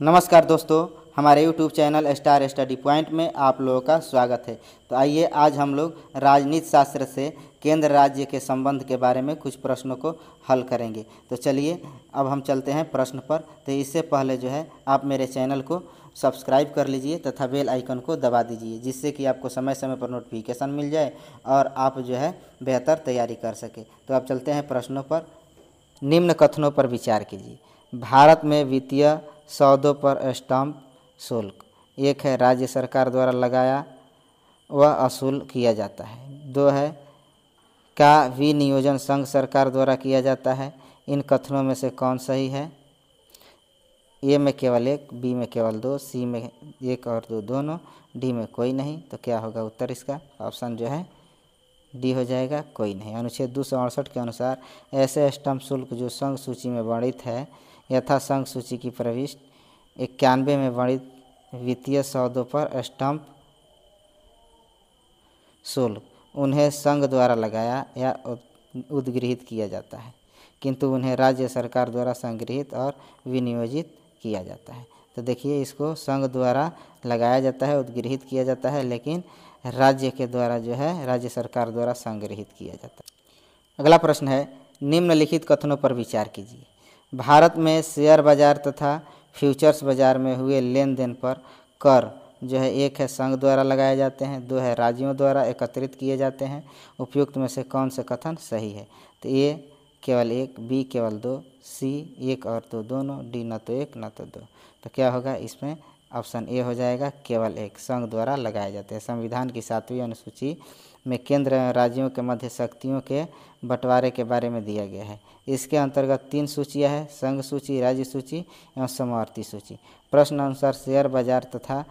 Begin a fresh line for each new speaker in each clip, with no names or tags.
नमस्कार दोस्तों, हमारे YouTube channel star study point में आप लोगों का स्वागत है। तो आइए आज हम लोग राजनीति शास्त्र से केंद्र राज्य के संबंध के बारे में कुछ प्रश्नों को हल करेंगे। तो चलिए अब हम चलते हैं प्रश्न पर। तो इससे पहले जो है आप मेरे चैनल को सब्सक्राइब कर लीजिए तथा बेल आइकन को दबा दीजिए, जिससे कि आपको समय समय पर नोटिफिकेशन मिल जाए और आप जो है बेहतर तैयारी कर सके। तो अब चलते हैं प्रश्नों पर। निम्न कथनों पर विचार कीजिए। भारत में वित्तीय सौदों पर स्टाम्प शुल्क। एक है राज्य सरकार द्वारा लगाया व वसूल किया जाता है। दो है का विनियोजन संघ सरकार द्वारा किया जाता है। इन कथनों में से कौन सही है? ए में केवल एक, बी में केवल दो, सी में एक और दो दोनों, डी में कोई नहीं। तो क्या होगा उत्तर इसका? ऑप्शन जो है डी हो जाएगा, कोई नहीं। अनुच्छेद 268 के अनुसार ऐसे स्टाम्प शुल्क जो संघ सूची में वर्णित है यथा संघ सूची की प्रविष्ट 91 में वर्णित वित्तीय सौदों पर स्टाम्प शुल्क उन्हें संघ द्वारा लगाया या उद्गृहित किया जाता है, किंतु उन्हें राज्य सरकार द्वारा संगृहित और विनियोजित किया जाता है। तो देखिए, इसको संघ द्वारा लगाया जाता है, उद्गृहित किया जाता है, लेकिन राज्य के द्वारा जो है राज्य सरकार द्वारा संगृहित किया जाता है। अगला प्रश्न है, निम्नलिखित कथनों पर विचार कीजिए। भारत में शेयर बाजार तथा फ्यूचर्स बाजार में हुए लेन देन पर कर जो है एक है संघ द्वारा लगाए जाते हैं, दो है राज्यों द्वारा एकत्रित किए जाते हैं। उपयुक्त में से कौन सा कथन सही है? तो ए केवल एक, बी केवल दो, सी एक और दो दोनों, डी न तो एक न तो दो। तो क्या होगा इसमें? ऑप्शन ए हो जाएगा, केवल एक, संघ द्वारा लगाए जाते हैं। संविधान की 7वीं अनुसूची में केंद्र एवं राज्यों के मध्य शक्तियों के बंटवारे के बारे में दिया गया है। इसके अंतर्गत 3 सूचियाँ हैं, संघ सूची, राज्य सूची एवं समवर्ती सूची। प्रश्न अनुसार शेयर बाजार तथा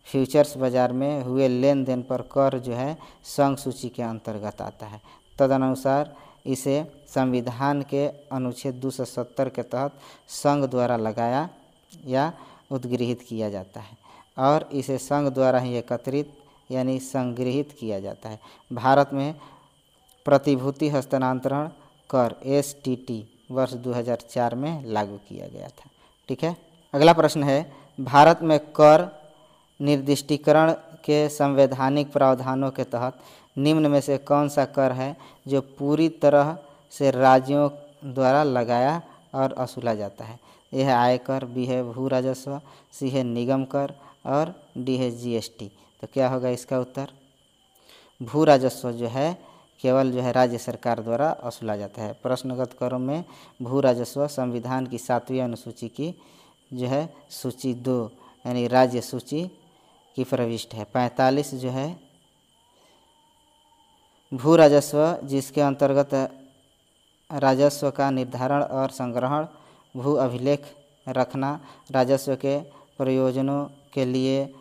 फ्यूचर्स बाजार में हुए लेन देन पर कर जो है संघ सूची के अंतर्गत आता है। तदनुसार इसे संविधान के अनुच्छेद 270 के तहत संघ द्वारा लगाया या उद्गृहित किया जाता है और इसे संघ द्वारा ही एकत्रित यानी संगृहित किया जाता है। भारत में प्रतिभूति हस्तांतरण कर STT वर्ष 2004 में लागू किया गया था। ठीक है। अगला प्रश्न है, भारत में कर निर्दिष्टीकरण के संवैधानिक प्रावधानों के तहत निम्न में से कौन सा कर है जो पूरी तरह से राज्यों द्वारा लगाया और वसूला जाता है? यह है आयकर, बी है भू राजस्व, सी है निगम कर और डी है GST। तो क्या होगा इसका उत्तर? भू राजस्व जो है केवल जो है राज्य सरकार द्वारा वसूला जाता है। प्रश्नगत करों में भू राजस्व संविधान की 7वीं अनुसूची की जो है सूची 2 यानी राज्य सूची की प्रविष्ट है। 45 जो है भू राजस्व, जिसके अंतर्गत राजस्व का निर्धारण और संग्रहण, भू अभिलेख रखना, राजस्व के प्रयोजनों के लिए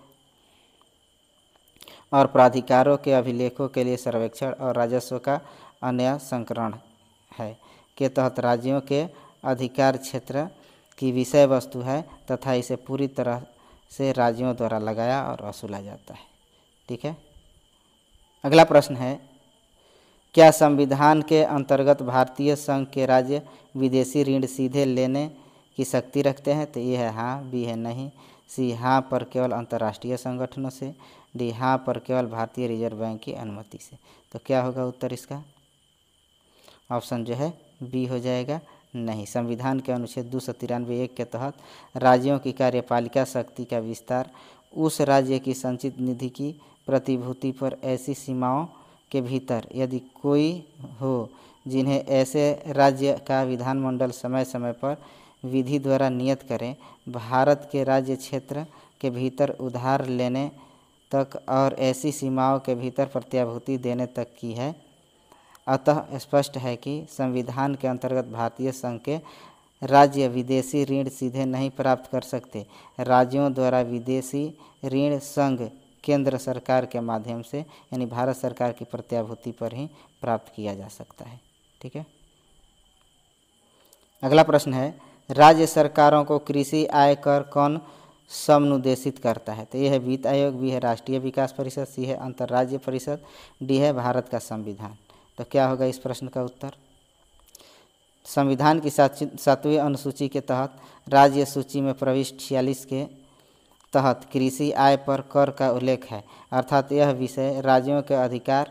और प्राधिकारों के अभिलेखों के लिए सर्वेक्षण और राजस्व का अन्य संकलन है के तहत राज्यों के अधिकार क्षेत्र की विषय वस्तु है तथा इसे पूरी तरह से राज्यों द्वारा लगाया और वसूला जाता है। ठीक है। अगला प्रश्न है, क्या संविधान के अंतर्गत भारतीय संघ के राज्य विदेशी ऋण सीधे लेने की शक्ति रखते हैं? तो ये है हाँ, बी है नहीं, सी हाँ पर केवल अंतर्राष्ट्रीय संगठनों से, डी हाँ पर केवल भारतीय रिजर्व बैंक की अनुमति से। तो क्या होगा उत्तर इसका? ऑप्शन जो है बी हो जाएगा, नहीं। संविधान के अनुच्छेद 293(1) के तहत राज्यों की कार्यपालिका शक्ति का विस्तार उस राज्य की संचित निधि की प्रतिभूति पर ऐसी सीमाओं के भीतर यदि कोई हो जिन्हें ऐसे राज्य का विधानमंडल समय समय पर विधि द्वारा नियत करें, भारत के राज्य क्षेत्र के भीतर उधार लेने तक और ऐसी सीमाओं के भीतर प्रत्याभूति देने तक की है। अतः स्पष्ट है कि संविधान के अंतर्गत भारतीय संघ के राज्य विदेशी ऋण सीधे नहीं प्राप्त कर सकते। राज्यों द्वारा विदेशी ऋण संघ केंद्र सरकार के माध्यम से यानी भारत सरकार की प्रत्याभूति पर ही प्राप्त किया जा सकता है। ठीक है। अगला प्रश्न है, राज्य सरकारों को कृषि आय कर कौन समनुदेशित करता है? तो यह है वित्त आयोग, बी है राष्ट्रीय विकास परिषद, सी है अंतर्राज्य परिषद, डी है भारत का संविधान। तो क्या होगा इस प्रश्न का उत्तर? संविधान की 7वीं अनुसूची के तहत राज्य सूची में प्रविष्ट 46 के तहत कृषि आय पर कर का उल्लेख है, अर्थात यह विषय राज्यों के अधिकार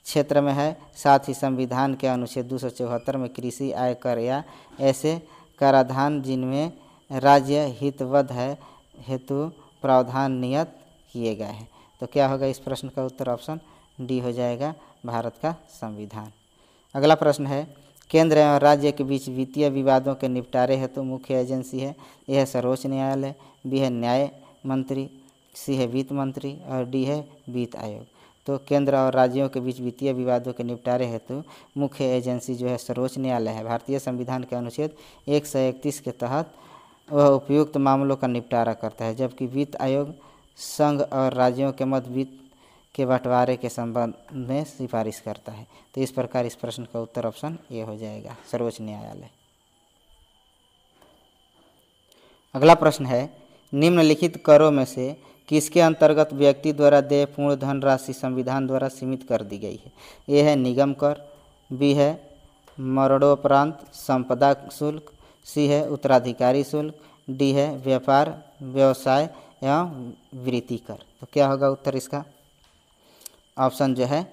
क्षेत्र में है। साथ ही संविधान के अनुच्छेद 274 में कृषि आय कर या ऐसे कराधान जिनमें राज्य हितबद्ध है हेतु प्रावधान नियत किए गए हैं। तो क्या होगा इस प्रश्न का उत्तर? ऑप्शन डी हो जाएगा, भारत का संविधान। अगला प्रश्न है, केंद्र एवं राज्य के बीच वित्तीय विवादों के निपटारे हेतु मुख्य एजेंसी है। ए है सर्वोच्च न्यायालय, बी है न्याय मंत्री, सी है वित्त मंत्री और डी है वित्त आयोग। तो केंद्र और राज्यों के बीच वित्तीय विवादों के निपटारे हेतु मुख्य एजेंसी जो है सर्वोच्च न्यायालय है। भारतीय संविधान के अनुच्छेद 131 के तहत वह उपयुक्त मामलों का निपटारा करता है, जबकि वित्त आयोग संघ और राज्यों के मध्य वित्त के बंटवारे के संबंध में सिफारिश करता है। तो इस प्रकार इस प्रश्न का उत्तर ऑप्शन ए हो जाएगा, सर्वोच्च न्यायालय। अगला प्रश्न है, निम्नलिखित करों में से किसके अंतर्गत व्यक्ति द्वारा देय पूर्ण धनराशि संविधान द्वारा सीमित कर दी गई है? ए है निगम कर, बी है मरणोपरांत संपदा शुल्क, सी है उत्तराधिकारी शुल्क, डी है व्यापार व्यवसाय एवं वृत्ति कर। तो क्या होगा उत्तर इसका? ऑप्शन जो है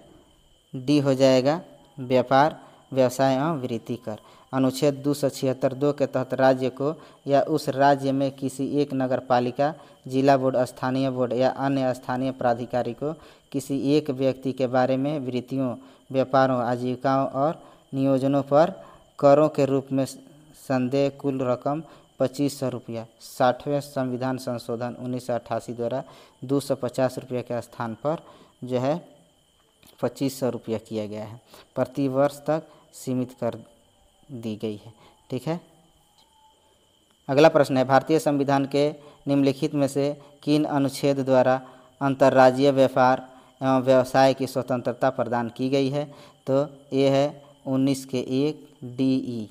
डी हो जाएगा, व्यापार व्यवसाय एवं वृत्ति कर। अनुच्छेद 276(2) के तहत राज्य को या उस राज्य में किसी एक नगर पालिका, जिला बोर्ड, स्थानीय बोर्ड या अन्य स्थानीय प्राधिकारी को किसी एक व्यक्ति के बारे में वृत्तियों, व्यापारों, आजीविकाओं और नियोजनों पर करों के रूप में संदेय कुल रकम 2500 रुपया 60वें संविधान संशोधन 1988 द्वारा 250 रुपये के स्थान पर जो है 2500 रुपया किया गया है, प्रति वर्ष तक सीमित कर दी गई है। ठीक है। अगला प्रश्न है, भारतीय संविधान के निम्नलिखित में से किन अनुच्छेद द्वारा अंतर्राज्यीय व्यापार एवं व्यवसाय की स्वतंत्रता प्रदान की गई है? तो ए है 19 के 1 DE,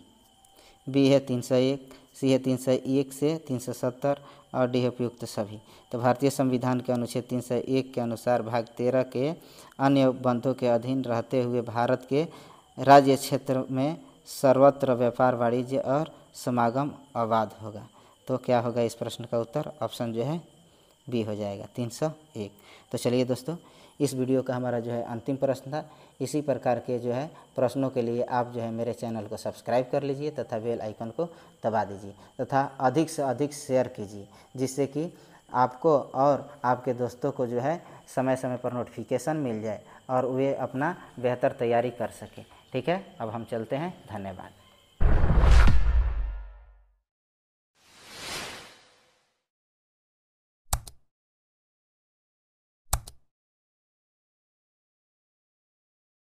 बी है 301, सी है 301 से 370 और डी है उपयुक्त सभी। तो भारतीय संविधान के अनुच्छेद 301 के अनुसार भाग 13 के अन्य बंधों के अधीन रहते हुए भारत के राज्य क्षेत्र में सर्वत्र व्यापार, वाणिज्य और समागम अबाध होगा। तो क्या होगा इस प्रश्न का उत्तर? ऑप्शन जो है बी हो जाएगा, 301। तो चलिए दोस्तों, इस वीडियो का हमारा जो है अंतिम प्रश्न था। इसी प्रकार के जो है प्रश्नों के लिए आप जो है मेरे चैनल को सब्सक्राइब कर लीजिए तथा बेल आइकन को दबा दीजिए तथा अधिक से अधिक शेयर कीजिए, जिससे कि आपको और आपके दोस्तों को जो है समय समय पर नोटिफिकेशन मिल जाए और वे अपना बेहतर तैयारी कर सकें। ठीक है, अब हम चलते हैं। धन्यवाद।